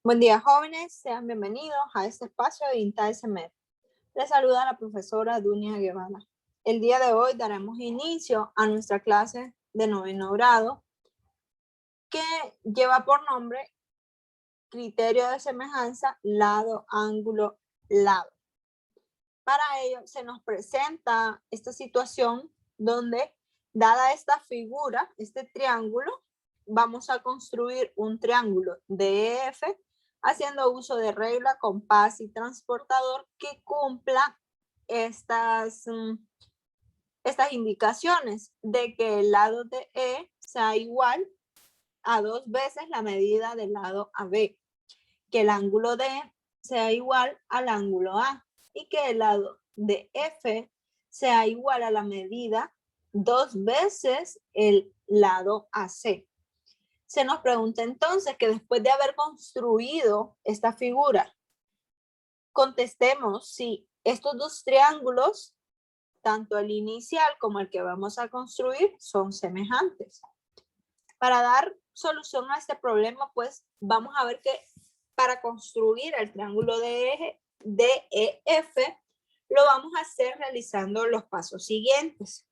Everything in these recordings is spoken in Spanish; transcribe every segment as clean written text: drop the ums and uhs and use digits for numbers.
Buen día, jóvenes. Sean bienvenidos a este espacio de INTA-SMED. Les saluda la profesora Dunia Guevara. El día de hoy daremos inicio a nuestra clase de noveno grado que lleva por nombre criterio de semejanza, lado, ángulo, lado. Para ello se nos presenta esta situación donde, dada esta figura, este triángulo, vamos a construir un triángulo DEF haciendo uso de regla, compás y transportador que cumpla estas indicaciones de que el lado de E sea igual a 2 veces la medida del lado AB, que el ángulo D sea igual al ángulo A y que el lado de F sea igual a la medida 2 veces el lado AC. Se nos pregunta entonces que después de haber construido esta figura, contestemos si estos dos triángulos, tanto el inicial como el que vamos a construir, son semejantes. Para dar solución a este problema, pues vamos a ver que para construir el triángulo DEF, lo vamos a hacer realizando los pasos siguientes.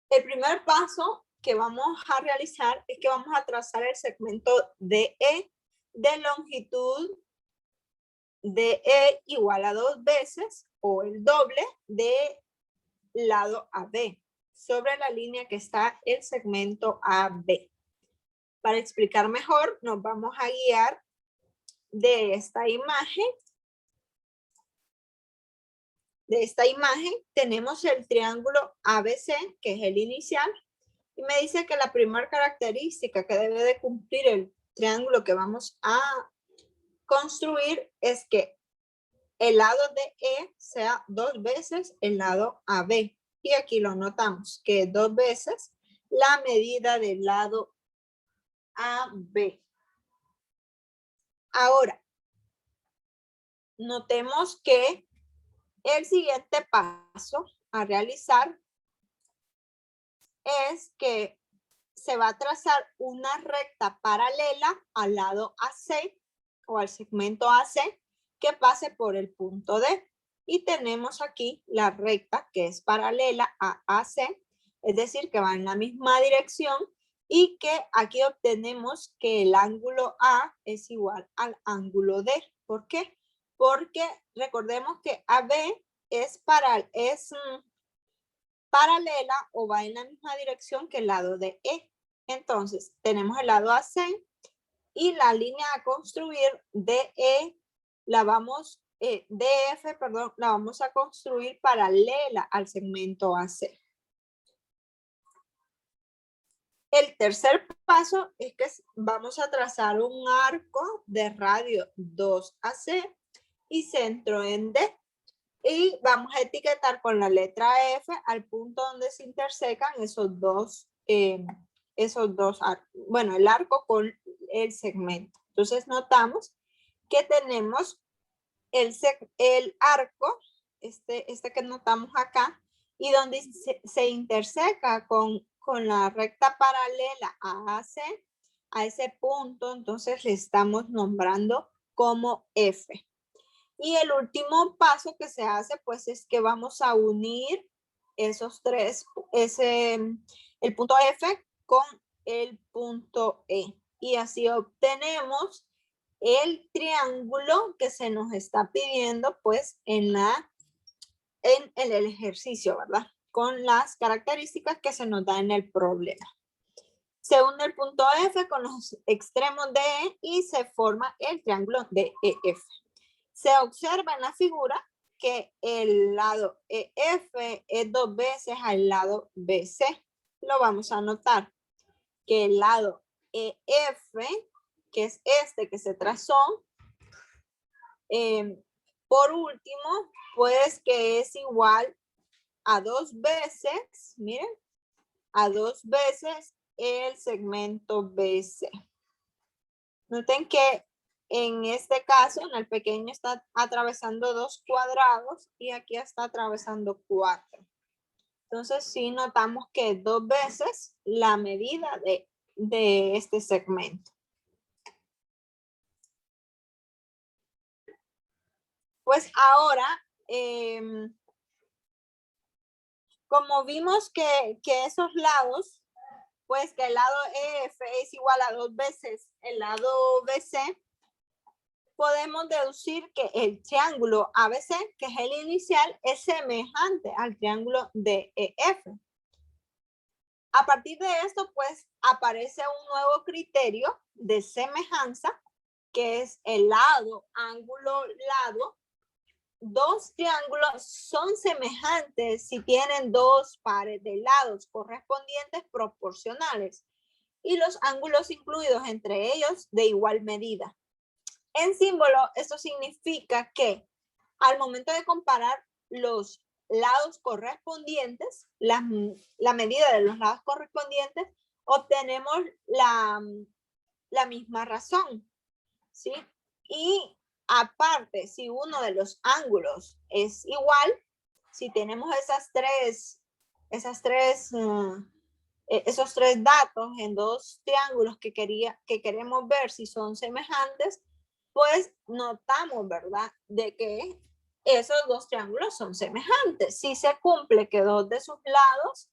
El primer paso que vamos a realizar es que vamos a trazar el segmento DE de longitud DE igual a 2 veces o el doble de lado AB sobre la línea que está el segmento AB. Para explicar mejor, nos vamos a guiar de esta imagen. De esta imagen tenemos el triángulo ABC, que es el inicial, y me dice que la primera característica que debe de cumplir el triángulo que vamos a construir es que el lado de E sea 2 veces el lado AB. Y aquí lo notamos, que 2 veces la medida del lado AB. Ahora, notemos que el siguiente paso a realizar es que se va a trazar una recta paralela al lado AC o al segmento AC que pase por el punto D. Y tenemos aquí la recta que es paralela a AC, es decir, que va en la misma dirección y que aquí obtenemos que el ángulo A es igual al ángulo D. ¿Por qué? Porque recordemos que AB es paralela o va en la misma dirección que el lado de E. Entonces, tenemos el lado AC y la línea a construir DE la vamos, DF, perdón, la vamos a construir paralela al segmento AC. El tercer paso es que vamos a trazar un arco de radio 2AC y centro en D. Y vamos a etiquetar con la letra F al punto donde se intersecan esos dos arcos. Bueno, el arco con el segmento. Entonces notamos que tenemos el arco, este que notamos acá, y donde se interseca con la recta paralela a AC, a ese punto, entonces le estamos nombrando como F. Y el último paso que se hace, pues, es que vamos a unir esos tres, el punto F con el punto E. Y así obtenemos el triángulo que se nos está pidiendo, pues, en el ejercicio, ¿verdad? Con las características que se nos da en el problema. Se une el punto F con los extremos de E y se forma el triángulo DEF. Se observa en la figura que el lado EF es 2 veces al lado BC. Lo vamos a anotar, que el lado EF, que es este que se trazó, por último, pues que es igual a 2 veces, miren, a 2 veces el segmento BC. Noten que en este caso, en el pequeño está atravesando 2 cuadrados y aquí está atravesando 4. Entonces, sí notamos que 2 veces la medida de de este segmento. Pues ahora, como vimos que esos lados, pues que el lado EF es igual a 2 veces el lado BC, podemos deducir que el triángulo ABC, que es el inicial, es semejante al triángulo DEF. A partir de esto, pues aparece un nuevo criterio de semejanza, que es el lado, ángulo, lado. Dos triángulos son semejantes si tienen dos pares de lados correspondientes proporcionales y los ángulos incluidos entre ellos de igual medida. En símbolo, esto significa que al momento de comparar los lados correspondientes, la medida de los lados correspondientes, obtenemos la misma razón, ¿sí? Y aparte, si uno de los ángulos es igual, si tenemos esos tres datos en dos triángulos que queremos ver si son semejantes, pues notamos, ¿verdad?, de que esos dos triángulos son semejantes. Si se cumple que dos de sus lados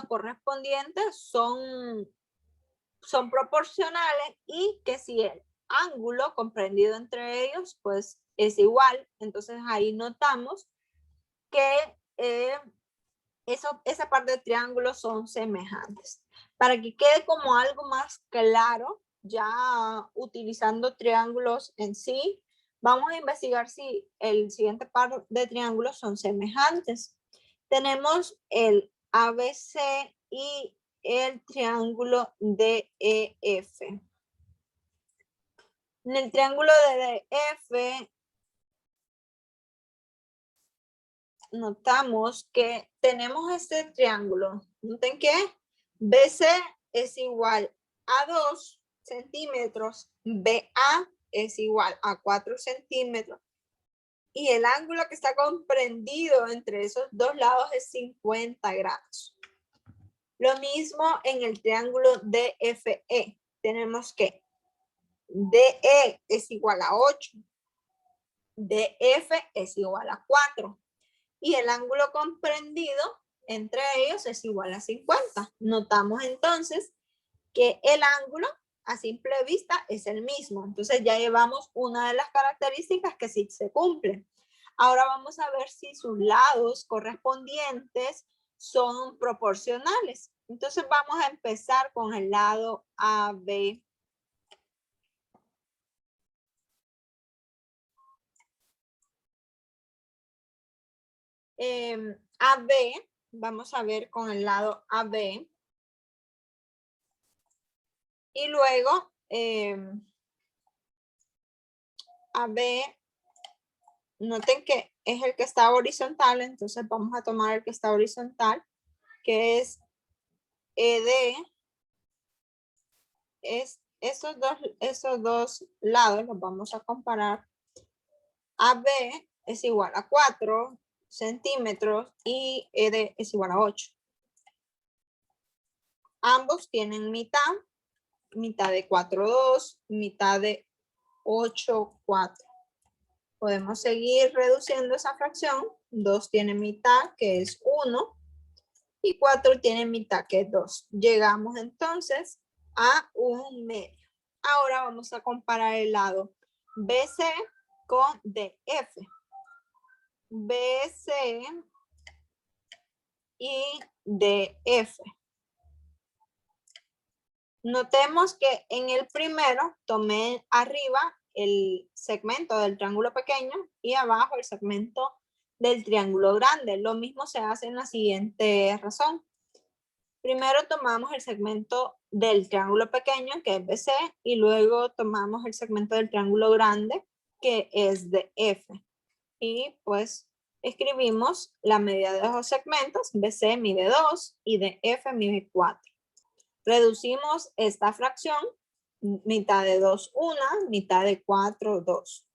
correspondientes son proporcionales y que si el ángulo comprendido entre ellos pues es igual, entonces ahí notamos que esa parte de triángulos son semejantes. Para que quede como algo más claro, ya utilizando triángulos en sí, vamos a investigar si el siguiente par de triángulos son semejantes. Tenemos el ABC y el triángulo DEF. En el triángulo de DEF notamos que tenemos este triángulo. Noten que BC es igual a 2 centímetros, BA es igual a 4 centímetros y el ángulo que está comprendido entre esos dos lados es 50 grados. Lo mismo en el triángulo DFE. Tenemos que DE es igual a 8, DF es igual a 4 y el ángulo comprendido entre ellos es igual a 50. Notamos entonces que el ángulo a simple vista es el mismo. Entonces ya llevamos una de las características que sí se cumplen. Ahora vamos a ver si sus lados correspondientes son proporcionales. Entonces vamos a empezar con el lado AB. AB, vamos a ver con el lado AB. Y luego AB, noten que es el que está horizontal, entonces vamos a tomar el que está horizontal, que es ED. Esos dos lados los vamos a comparar. AB es igual a 4 centímetros y ED es igual a 8. Ambos tienen mitad de 4,2, mitad de 8,4. Podemos seguir reduciendo esa fracción. 2 tiene mitad, que es 1, y 4 tiene mitad, que es 2. Llegamos entonces a un medio. Ahora vamos a comparar el lado BC con DF. BC y DF. Notemos que en el primero tomé arriba el segmento del triángulo pequeño y abajo el segmento del triángulo grande. Lo mismo se hace en la siguiente razón. Primero tomamos el segmento del triángulo pequeño, que es BC, y luego tomamos el segmento del triángulo grande, que es DF. Y pues escribimos la medida de los segmentos. BC mide 2 y DF mide 4. Reducimos esta fracción, mitad de 2, 1, mitad de 4, 2.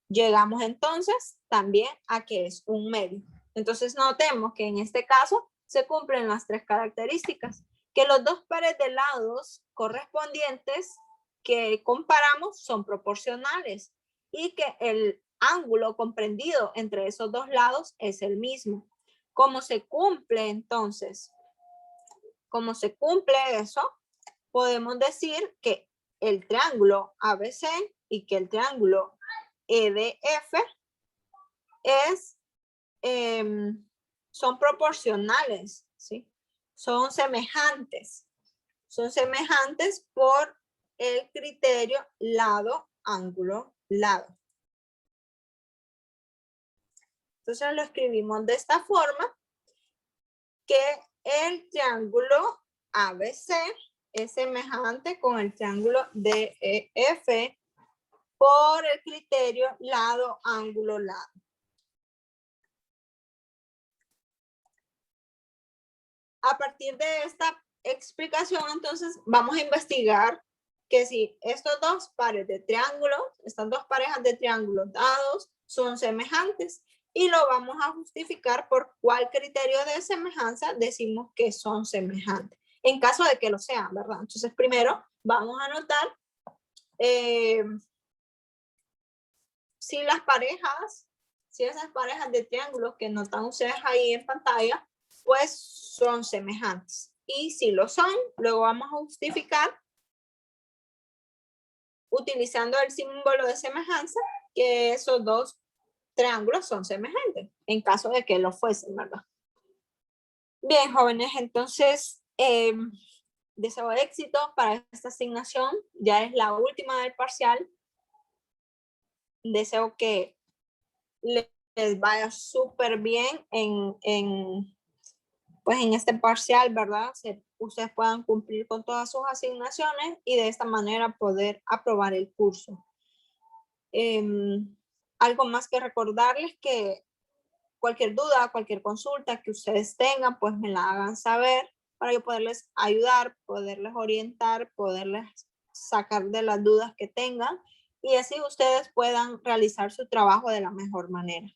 Llegamos entonces también a que es un medio. Entonces notemos que en este caso se cumplen las tres características, que los dos pares de lados correspondientes que comparamos son proporcionales y que el ángulo comprendido entre esos dos lados es el mismo. ¿Cómo se cumple entonces? ¿Cómo se cumple eso? Podemos decir que el triángulo ABC y que el triángulo EDF son proporcionales, ¿sí? Son semejantes por el criterio lado, ángulo, lado. Entonces lo escribimos de esta forma, que el triángulo ABC es semejante con el triángulo DEF por el criterio lado, ángulo, lado. A partir de esta explicación, entonces, vamos a investigar que si estos dos pares de triángulos, estas dos parejas de triángulos dados son semejantes, y lo vamos a justificar por cuál criterio de semejanza decimos que son semejantes, en caso de que lo sean, ¿verdad? Entonces, primero vamos a anotar si las parejas, si esas parejas de triángulos que notan ustedes ahí en pantalla, pues son semejantes. Y si lo son, luego vamos a justificar utilizando el símbolo de semejanza que esos dos triángulos son semejantes, en caso de que lo fuesen, ¿verdad? Bien, jóvenes, entonces deseo éxito para esta asignación. Ya es la última del parcial. Deseo que les vaya súper bien pues en este parcial, ¿verdad? Ustedes puedan cumplir con todas sus asignaciones y de esta manera poder aprobar el curso. Algo más que recordarles, que cualquier duda, cualquier consulta que ustedes tengan, pues me la hagan saber para yo poderles ayudar, poderles orientar, poderles sacar de las dudas que tengan y así ustedes puedan realizar su trabajo de la mejor manera.